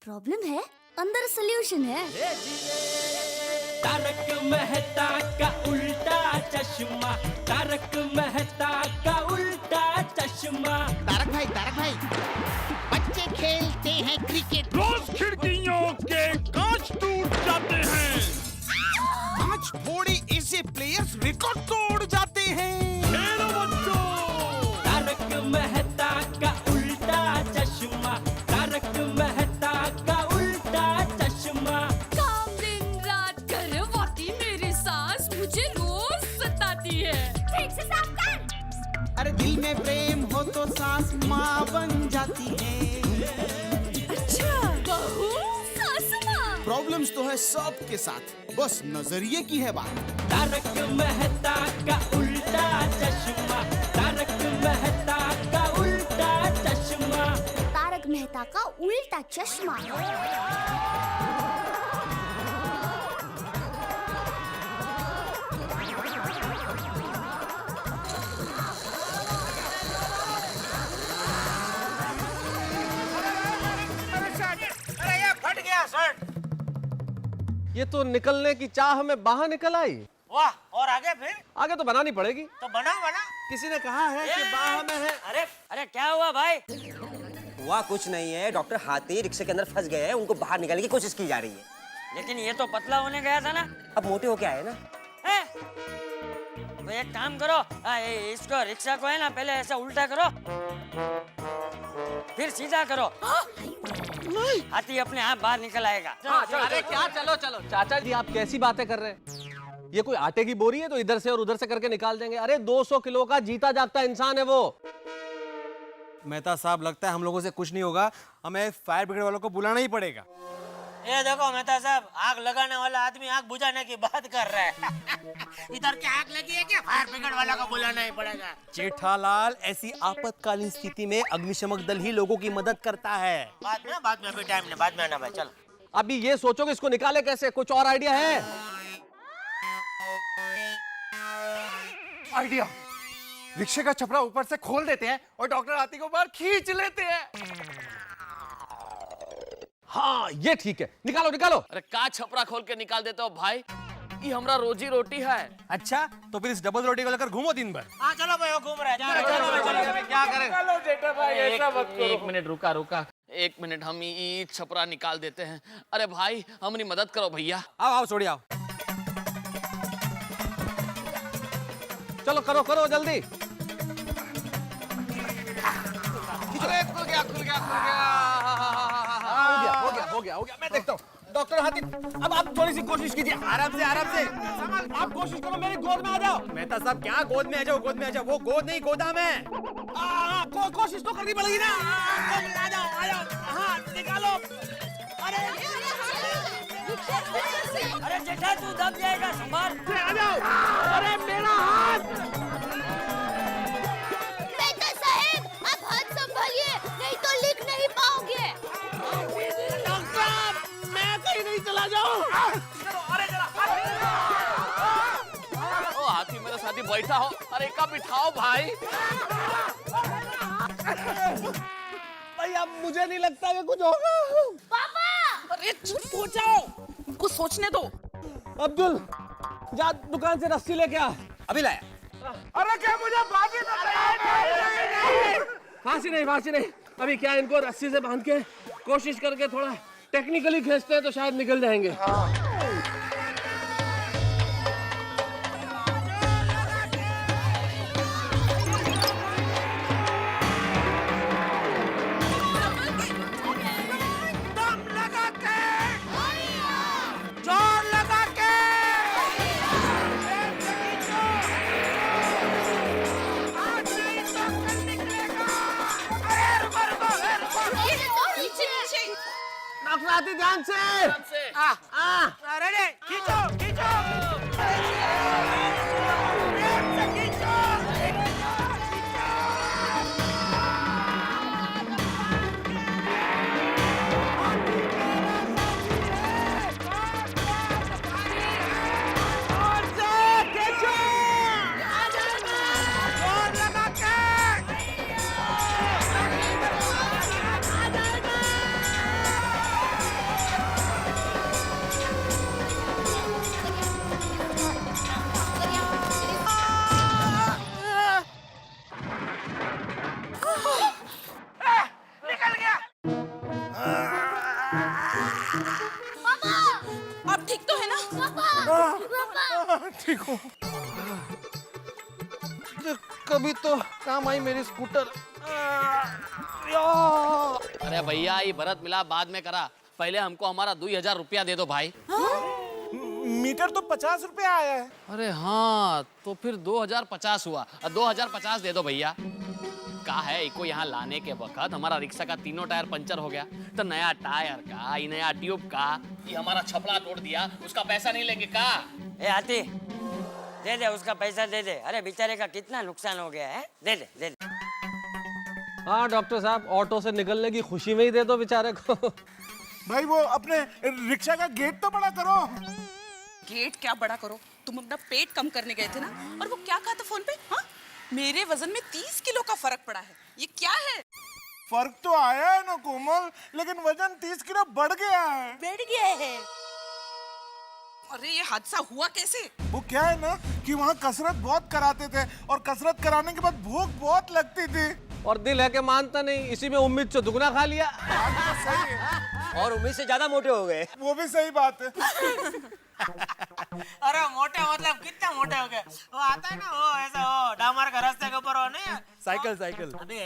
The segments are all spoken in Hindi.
प्रॉब्लम है, अंदर सोल्यूशन है। तारक मेहता का उल्टा चश्मा, तारक मेहता का उल्टा चश्मा। तारक भाई, बच्चे खेलते हैं क्रिकेट, रोज खिड़कियों के कांच टूट जाते हैं, कांच फोड़े ऐसे प्लेयर्स रिकॉर्ड तोड़ जाते हैं। खेलो बच्चों। तारक मेहता का उल्टा चश्मा, तारक मेहता का उल्टा चश्मा। काम दिन रात करवाती मेरी सास मुझे रोज सताती है। ठीक से साफ कर। अरे दिल में प्रेम हो तो सास माँ बन जाती है। अच्छा, बहू सास माँ। प्रॉब्लम्स तो है सबके साथ, बस नजरिए की है बात। तारक मेहता का उल्टा चश्मा, तारक मेहता का उल्टा चश्मा। तारक मेहता का उल्टा चश्मा। अरे ये फट गया शर्ट। ये तो निकलने की चाह में बाहर निकल आई। वाह, और आगे फिर? आगे तो बनानी पड़ेगी। तो बना। किसी ने कहा है कि बाह में है। अरे क्या हुआ भाई? हुआ कुछ नहीं है, डॉक्टर हाथी रिक्शे के अंदर फंस गए हैं, उनको बाहर निकालने की कोशिश की जा रही है। लेकिन ये तो पतला होने गया था ना। अब मोटे होके आए ना। हैं? तो एक काम करो, इसको रिक्शा को है ना पहले ऐसा उल्टा करो, फिर सीधा करो। हाथी अपने आप बाहर निकल आएगा। अरे क्या, चलो चाचा जी, आप कैसी बातें कर रहे हैं? ये कोई आटे की बोरी है तो इधर से और उधर से करके निकाल देंगे? अरे 200 किलो का जीता जागता इंसान है वो। मेहता साहब, लगता है हम लोगों से कुछ नहीं होगा, हमें फायर ब्रिगेड वालों को बुलाना ही पड़ेगा। ये देखो मेहता साहब, आग लगाने वाला आदमी आग बुझाने की बात कर रहा है। इधर क्या आग लगी है क्या? फायर ब्रिगेड वाला को बुलाना ही पड़ेगा। जेठालाल, ऐसी आपातकालीन स्थिति में अग्निशमक दल ही लोगों की मदद करता है। बाद में अभी टाइम नहीं, बाद में आना भाई, चल। अभी ये सोचो कि इसको निकाले कैसे, कुछ और आइडिया है? आइडिया, रिक्शे का छपरा ऊपर से खोल देते हैं और डॉक्टर हाथी को बाहर खींच लेते हैं। हाँ, ये ठीक है, निकालो। अरे का छपरा खोल के निकाल देते हो भाई, ये हमरा रोजी रोटी है। अच्छा, तो फिर इस डबल रोटी को लेकर घूमो दिन भर। हाँ चलो भाई, वो घूम रहा है। चलो। क्या करें? एक मिनट रुका, 1 मिनट, हम ये छपरा निकाल देते हैं। अरे भाई, हमारी मदद करो भैया। आओ छोड़ी आओ। चलो करो जल्दी। हो गया। मैं देखता हूँ। डॉक्टर हाथी, अब आप थोड़ी सी कोशिश कीजिए। आराम से आप कोशिश करो, मेरी गोद में आ जाओ। मेहता साहब, क्या गोद में आ जाओ? वो गोद नहीं, गोदाम है। कोशिश तो करनी पड़ेगी ना। आ जाओ। हाँ, निकालो। अरे जेठा, तू दब जाएगा, संभाल। आ जाओ। अरे मेरा हाथ। मेहता साहब, आप हाथ संभालिए, नहीं तो लिख नहीं पाओगे। डॉक्टर, मैं कहीं नहीं चला जाऊं। ओ हाथी, मेरे साथ ही बैठा हो। अरे का बिठाओ भाई। भाई, अब मुझे नहीं लगता कि कुछ होगा। पापा! अरे चुप हो जाओ, कुछ सोचने दो। अब्दुल, जा दुकान से रस्सी लेके आ। अभी लाया। अरे क्या मुझे फांसी नहीं। अभी क्या, इनको रस्सी से बांध के कोशिश करके थोड़ा टेक्निकली खींचते हैं तो शायद निकल जाएंगे। डॉक्टर हाथी, ध्यान से। रेडी, खींचो। आप ठीक तो है ना? ठीक हूँ। कभी तो काम आई मेरी स्कूटर। अरे भैया ये भरत मिला बाद में करा, पहले हमको हमारा 2000 रुपया दे दो भाई। मीटर तो 50 रुपए आया है। अरे हाँ तो फिर 2050 हुआ, 2050 दे दो भैया। का है इको यहाँ लाने के वक्त हमारा रिक्शा का तीनों टायर पंचर हो गया, तो नया टायर का, ये नया ट्यूब का, ये हमारा छपड़ा तोड़ दिया, उसका पैसा नहीं लेंगे का? ए हाथी, दे दे उसका पैसा दे दे। अरे बेचारे का कितना नुकसान हो गया है, दे दे दे दे। हाँ डॉक्टर साहब, ऑटो से निकलने की खुशी में ही दे दो बेचारे को। भाई वो अपने रिक्शा का गेट तो बड़ा करो। गेट क्या बड़ा करो, तुम अपना पेट कम करने गए थे ना, और वो क्या कहा था फोन पे? हाँ, मेरे वजन में 30 किलो का फर्क पड़ा है, ये क्या है? फर्क तो आया है ना कोमल, लेकिन वजन 30 किलो बढ़ गया है। बढ़ गया है? अरे ये हादसा हुआ कैसे? वो क्या है ना कि वहाँ कसरत बहुत कराते थे और कसरत कराने के बाद भूख बहुत लगती थी। और दिल है कि मानता नहीं, इसी में उम्मीद से दुगना खा लिया। सही है। और उम्मीद से ज्यादा मोटे हो गए। वो भी सही बात है। अरे मोटे मतलब कितना मोटे हो गए? वो आता है ना, वो ऐसा वो डामर का रास्ते के ऊपर वो नहीं है? साइकिल। अबे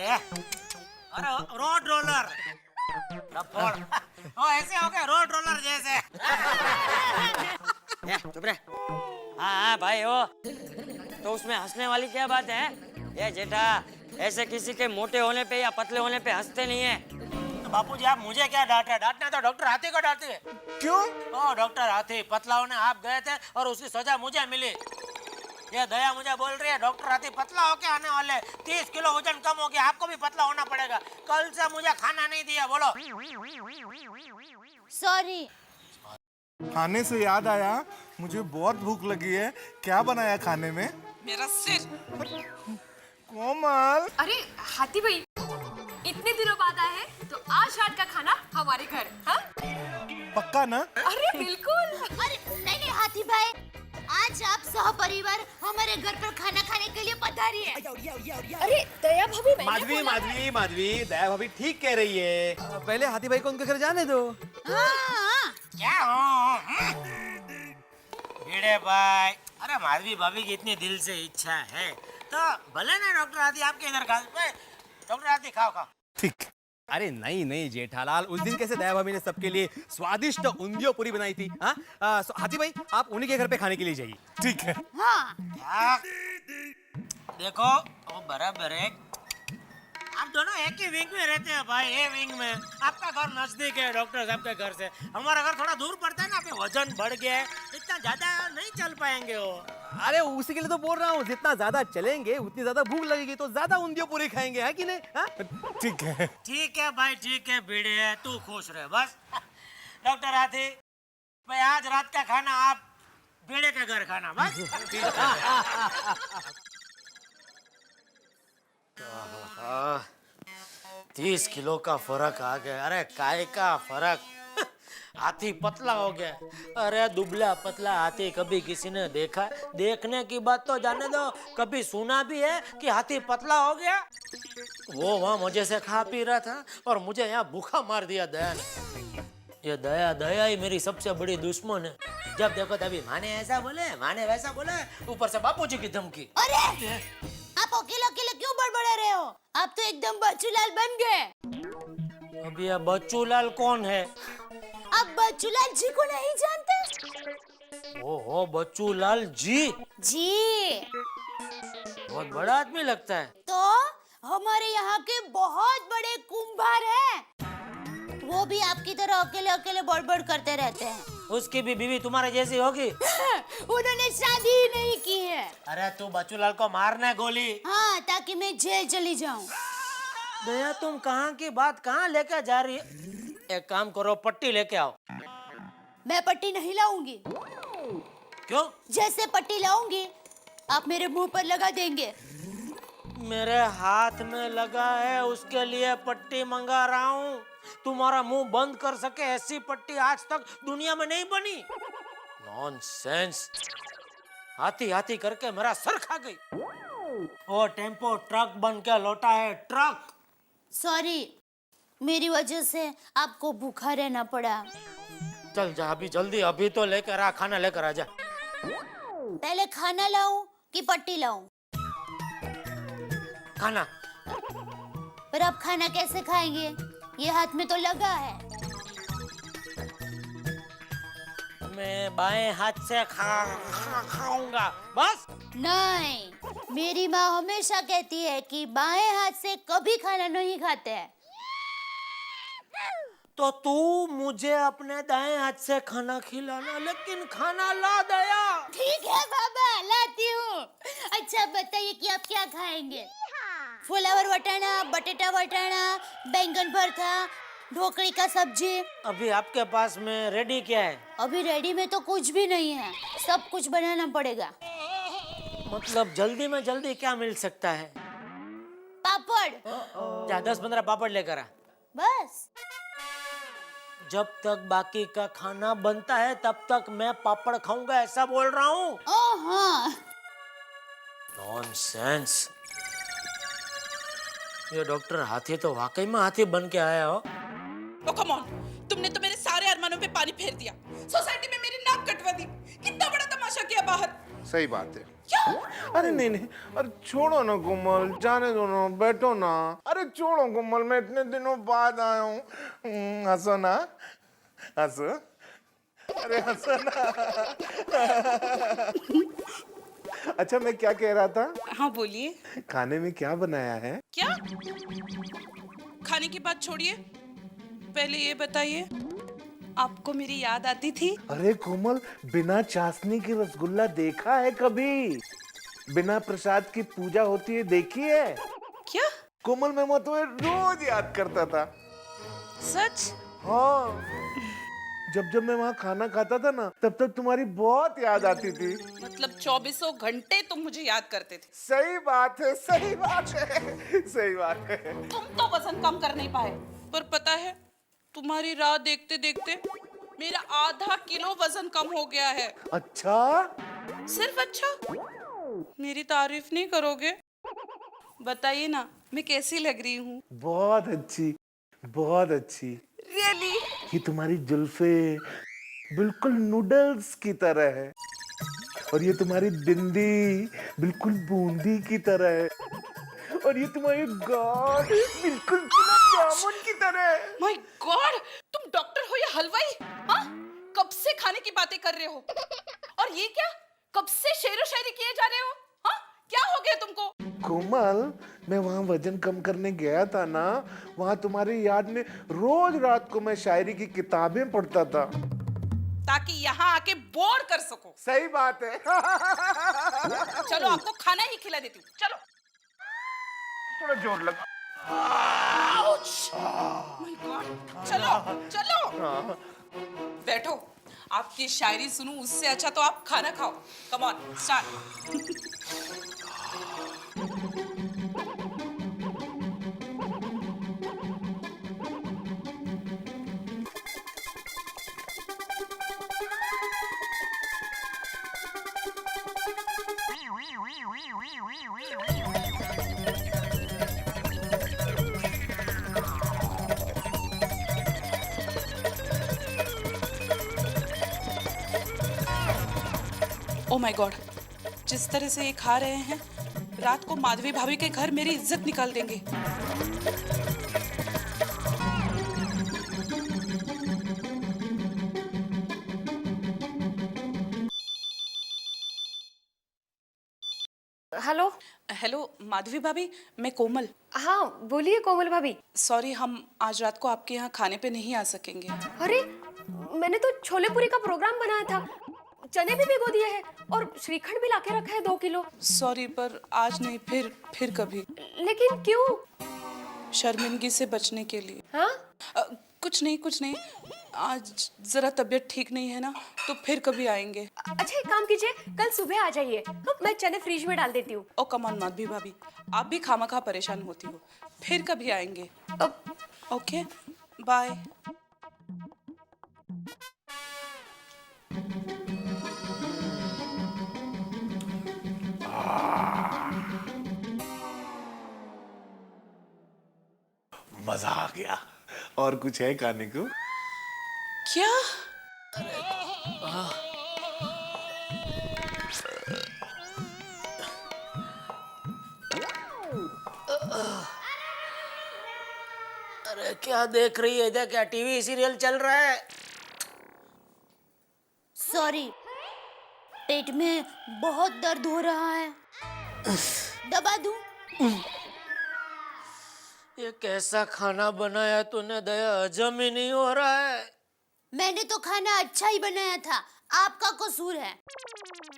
अरे रोड रोलर वो ऐसे हो गए, रोड रोलर जैसे। चुप रहे। हाँ भाई वो तो उसमें हंसने वाली क्या बात है? ये जेठा, ऐसे किसी के मोटे होने पे या पतले होने पे हंसते नहीं है। तो बापूजी आप मुझे क्या डांटे? डांटना तो डॉक्टर हाथी को डांटे। क्यों? ओ डॉक्टर हाथी, पतला होने आप गए थे और उसकी सजा मुझे मिली। ये दया मुझे बोल रही है डॉक्टर हाथी पतला होके आने वाले, 30 किलो वजन कम हो गया, आपको भी पतला होना पड़ेगा। कल से मुझे खाना नहीं दिया, बोलो। सॉरी। खाने से याद आया, मुझे बहुत भूख लगी है। क्या बनाया खाने में? मेरा सिर। कोमल। अरे हाथी भाई, इतने दिनों बाद आए हैं तो आज रात का खाना हमारे घर। हाँ? पक्का ना? अरे बिल्कुल। अरे नहीं हाथी भाई, आज आप सहपरिवार हमारे घर पर खाना खाने के लिए पधारी है। अरे दया भाभी, माधवी, दया भाभी ठीक कह रही है। पहले हाथी भाई को उनके घर जाने दो। हाँ। क्या हो भिड़े भाई? अरे माधवी भाभी की इतनी दिल से इच्छा है तो भले ना डॉक्टर हाथी आपके इधर खा। डॉक्टर हाथी खाओ। ठीक। अरे नहीं जेठालाल, उस दिन कैसे दया भाभी ने सबके लिए स्वादिष्ट उंधियो पूरी बनाई थी। हाँ हाथी भाई, आप उन्हीं के घर पे खाने के लिए जाइए। ठीक है। हाँ। क्या? देखो वो बराबर है, आप दोनों एक ही विंग में रहते हैं भाई। ये विंग में आपका घर नजदीक है डॉक्टर साहब के घर से, हमारा घर थोड़ा दूर पड़ता है ना। अभी वजन बढ़ गया है, इतना ज्यादा नहीं चल पाएंगे वो। अरे उसी के लिए तो बोल रहा हूँ, जितना ज्यादा चलेंगे उतनी ज्यादा भूख लगेगी, तो ज्यादा उंधियो पूरी खाएंगे, है कि नहीं? हाँ? ठीक है। ठीक है भाई, ठीक है भिड़े, तू खुश रहे बस। डॉक्टर हाथी भाई, आज रात का खाना आप भिड़े के घर खाना बस। 30 किलो का फर्क आ गया। अरे काय का फर्क? हाथी पतला हो गया। अरे दुबला पतला हाथी कभी किसी ने देखा? देखने की बात तो जाने दो, कभी सुना भी है कि हाथी पतला हो गया? वो वहां मजे से खा पी रहा था और मुझे यहाँ भूखा मार दिया दया ने। ये दया ही मेरी सबसे बड़ी दुश्मन है। जब देखो तभी माने ऐसा बोले, माने वैसा बोले, ऊपर से बापूजी की धमकी। अरे आप अकेले अकेले क्यों बड़बड़ा रहे हो? आप तो एकदम बच्चूलाल बन गए। अभी ये बच्चूलाल कौन है? आप बच्चूलाल जी को नहीं जानते? ओहो बच्चूलाल जी, जी बहुत बड़ा आदमी लगता है। तो हमारे यहाँ के बहुत बड़े कुंभार हैं। वो भी आपकी तरह अकेले अकेले बड़बड़ करते रहते हैं। उसकी भी बीवी तुम्हारे जैसी होगी? उन्होंने शादी ही नहीं की है। अरे तू बच्चूलाल को मारना है गोली। हाँ, ताकि मैं जेल चली जाऊं। दया तुम कहाँ की बात कहाँ लेकर जा रही है? एक काम करो, पट्टी लेके आओ। मैं पट्टी नहीं लाऊंगी। क्यों? जैसे पट्टी लाऊंगी आप मेरे मुंह पर लगा देंगे। मेरे हाथ में लगा है, उसके लिए पट्टी मंगा रहा हूँ। तुम्हारा मुंह बंद कर सके ऐसी पट्टी आज तक दुनिया में नहीं बनी। नॉनसेंस। हाथी हाथी करके मेरा सर खा गई। वो टेम्पो ट्रक बन के लौटा है, ट्रक। सॉरी, मेरी वजह से आपको भूखा रहना पड़ा। चल जा अभी जल्दी, अभी तो लेकर आ, खाना लेकर आ जा। पहले खाना लाऊं कि पट्टी लाऊं? खाना। पर आप खाना कैसे खाएंगे? ये हाथ में तो लगा है। मैं बाएं हाथ से खाऊंगा बस। नहीं, मेरी माँ हमेशा कहती है कि बाएं हाथ से कभी खाना नहीं खाते हैं। तो तू मुझे अपने दाएं हाथ से खाना खिलाना, लेकिन खाना ला दया। ठीक है बाबा, लाती हूँ। अच्छा बताइए कि आप क्या खाएंगे? फुलावर वटाना, बटेटा वटाना, बैंगन भरता, ढोकली का सब्जी। अभी आपके पास में रेडी क्या है? अभी रेडी में तो कुछ भी नहीं है, सब कुछ बनाना पड़ेगा। मतलब जल्दी में जल्दी क्या मिल सकता है? पापड़। जा 10-15 पापड़ लेकर आ। बस। जब तक बाकी का खाना बनता है तब तक मैं पापड़ खाऊंगा, ऐसा बोल रहा हूँ। ओह हाँ। नॉनसेंस। ये डॉक्टर हाथी तो वाकई में हाथी बन के आया हो। ओ कम ऑन, तुमने तो मेरे सारे अरमानों पे पानी फेर दिया। सोसाइटी में मेरी नाक कटवा दी। कितना बड़ा तमाशा किया बाहर। सही बात है। क्या? अरे नहीं नहीं, अरे छोड़ो ना कोमल, जाने दो ना, बैठो ना। अरे छोड़ो कोमल, मैं इतने दिनों बाद आया हूँ। हंसो ना, हंसो। अरे हंसो ना। अच्छा मैं क्या कह रहा था? हाँ बोलिए। खाने में क्या बनाया है? क्या? खाने की बात छोड़िए, पहले ये बताइए, आपको मेरी याद आती थी? अरे कोमल, बिना चाशनी की रसगुल्ला देखा है कभी? बिना प्रसाद की पूजा होती है देखी है? क्या? कोमल, मैं तुम्हें रोज याद करता था। सच? हाँ, जब जब मैं वहाँ खाना खाता था ना, तब तक तुम्हारी बहुत याद आती थी। मतलब 24 घंटे तुम मुझे याद करते थे। सही बात है, सही बात है, सही बात है। तुम तो वजन कम कर नहीं पाए, पर पता है तुम्हारी राह देखते देखते मेरा आधा किलो वजन कम हो गया है। अच्छा? सिर्फ अच्छा? मेरी तारीफ नहीं करोगे? बताइए ना, मैं कैसी लग रही हूँ? बहुत अच्छी, बहुत अच्छी। रियली? ये तुम्हारी जुल्फे बिल्कुल नूडल्स की तरह है, और ये तुम्हारी बिंदी बिल्कुल बूंदी की तरह है, और ये तुम्हारे गाल बिल्कुल गुलाब जामुन की तरह है। माय गॉड, तुम डॉक्टर हो या हलवाई? हाँ? कब से खाने की बातें कर रहे हो? और ये क्या? कब से शेरो शायरी किए जा रहे हो? हाँ? क्या हो गया तुमको? कोमल, मैं वहाँ वजन कम करने गया था ना, वहाँ तुम्हारी याद में रोज रात को मैं शायरी की किताबें पढ़ता था, ताकि यहाँ आके बोर कर सको। सही बात है। चलो आपको खाना ही खिला देती हूँ, चलो। थोड़ा जोर लगा। माय गॉड, चलो चलो। बैठो, आपकी शायरी सुनूं उससे अच्छा तो आप खाना खाओ। Come on, start. Oh my God, जिस तरह से ये खा रहे हैं, रात को माधवी भाभी के घर मेरी इज्जत निकाल देंगे। हेलो। हेलो माधवी भाभी, मैं कोमल। हाँ बोलिए कोमल भाभी। सॉरी, हम आज रात को आपके यहाँ खाने पे नहीं आ सकेंगे। अरे मैंने तो छोले पूरी का प्रोग्राम बनाया था, चने भी भिगो दिए हैं और श्रीखंड भी लाके रखा है 2 किलो। सॉरी, पर आज नहीं, फिर कभी। लेकिन क्यों? शर्मिंदगी से बचने के लिए। हाँ? कुछ नहीं, आज जरा तबीयत ठीक नहीं है ना, तो फिर कभी आएंगे। अच्छा एक काम कीजिए, कल सुबह आ जाइए, मैं चने फ्रिज में डाल देती हूँ। ओ कम ऑन माधवी भाभी, आप भी खामखा परेशान होती हो। फिर कभी आएंगे। Okay, bye. मजा आ गया। और कुछ है खाने को? क्या? अरे क्या देख रही है इधर? क्या टीवी सीरियल चल रहा है? सॉरी, पेट में बहुत दर्द हो रहा है। दबा दूं? ये कैसा खाना बनाया तूने दया, हजम ही नहीं हो रहा है। मैंने तो खाना अच्छा ही बनाया था, आपका कसूर है।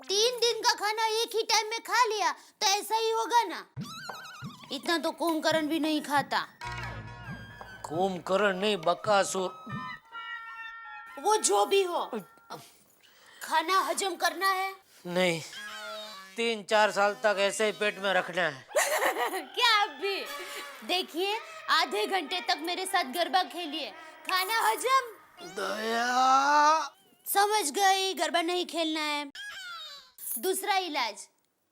3 दिन का खाना एक ही टाइम में खा लिया तो ऐसा ही होगा ना। इतना तो कुंभकर्ण भी नहीं खाता। कुंभकर्ण नहीं, बकासुर। वो जो भी हो, खाना हजम करना है। नहीं, 3-4 साल तक ऐसे ही पेट में रखना है। क्या आप भी? देखिए, आधे घंटे तक मेरे साथ गरबा खेलिए, खाना हजम। दया, समझ गई, गरबा नहीं खेलना है। दूसरा इलाज,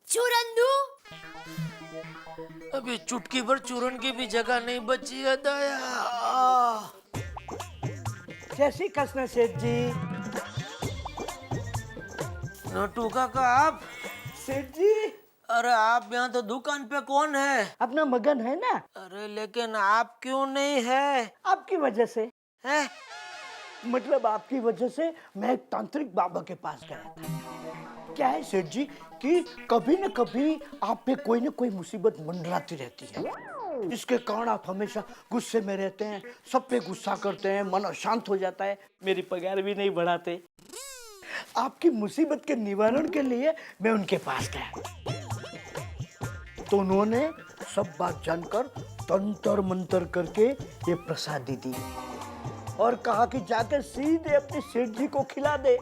चूरन दूं? अभी चुटकी भर चूरन की भी जगह नहीं बची है दया। जय श्री कृष्ण सेठ जी। नटू काका आप? सेठ जी, अरे आप यहाँ तो दुकान पे कौन है? अपना मगन है ना। अरे लेकिन आप क्यों नहीं है? आपकी वजह से है? मतलब आपकी वजह से मैं एक तांत्रिक बाबा के पास गया था। क्या है सेठ जी कि कभी न कभी आप पे कोई न कोई मुसीबत मंडराती रहती है। इसके कारण आप हमेशा गुस्से में रहते हैं, सब पे गुस्सा करते हैं, मन अशांत हो जाता है, मेरी पगार भी नहीं बढ़ाते। आपकी मुसीबत के निवारण के लिए मैं उनके पास गया तो उन्होंने सब बात जानकर तंत्र मंत्र करके ये प्रसादी दी और कहा कि जाकर सीधे अपने सेठ जी को खिला दे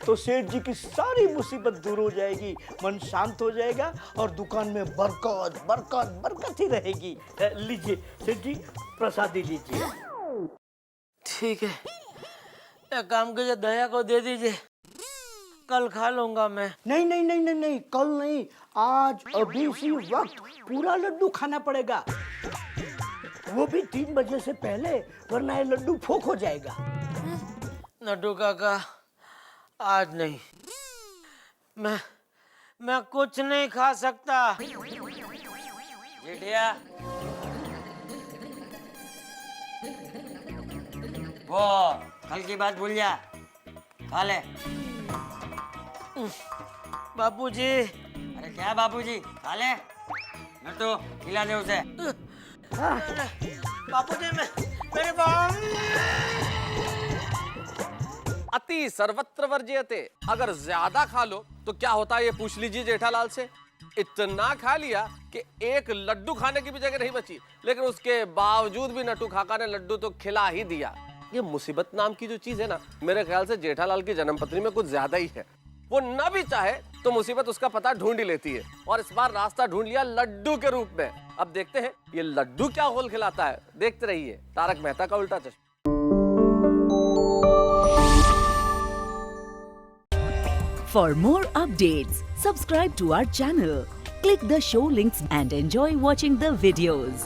तो सेठ जी की सारी मुसीबत दूर हो जाएगी, मन शांत हो जाएगा और दुकान में बरकत बरकत बरकत ही रहेगी। लीजिए सेठ जी, प्रसादी लीजिए। ठीक है, एक काम कीजिए, दया को दे दीजिए, कल खा लूंगा मैं। नहीं नहीं नहीं नहीं नहीं, कल नहीं, आज अभी इसी वक्त पूरा लड्डू खाना पड़ेगा, वो भी 3 बजे से पहले, वरना ये लड्डू फोक हो जाएगा। नड्डू काका, आज नहीं, मैं कुछ नहीं खा सकता। जेठिया, वो कल की बात भूल जा, खा ले। बापूजी। अरे क्या बापूजी, खा ले। नट्टू, खिला दे उसे। बापूजी, मेरे अति सर्वत्र वर्ज्यते। अगर ज्यादा खा लो तो क्या होता है ये पूछ लीजिए जेठालाल से। इतना खा लिया कि एक लड्डू खाने की भी जगह नहीं बची, लेकिन उसके बावजूद भी नट्टू काका ने लड्डू तो खिला ही दिया। ये मुसीबत नाम की जो चीज है ना, मेरे ख्याल से जेठालाल की जन्मपत्री में कुछ ज्यादा ही है। वो न भी चाहे तो मुसीबत उसका पता ढूंढ ही लेती है, और इस बार रास्ता ढूंढ लिया लड्डू के रूप में। अब देखते हैं ये लड्डू क्या होल खिलाता है। देखते रहिए तारक मेहता का उल्टा चश्मा। For more updates, subscribe to our channel, click the show links and enjoy watching the videos.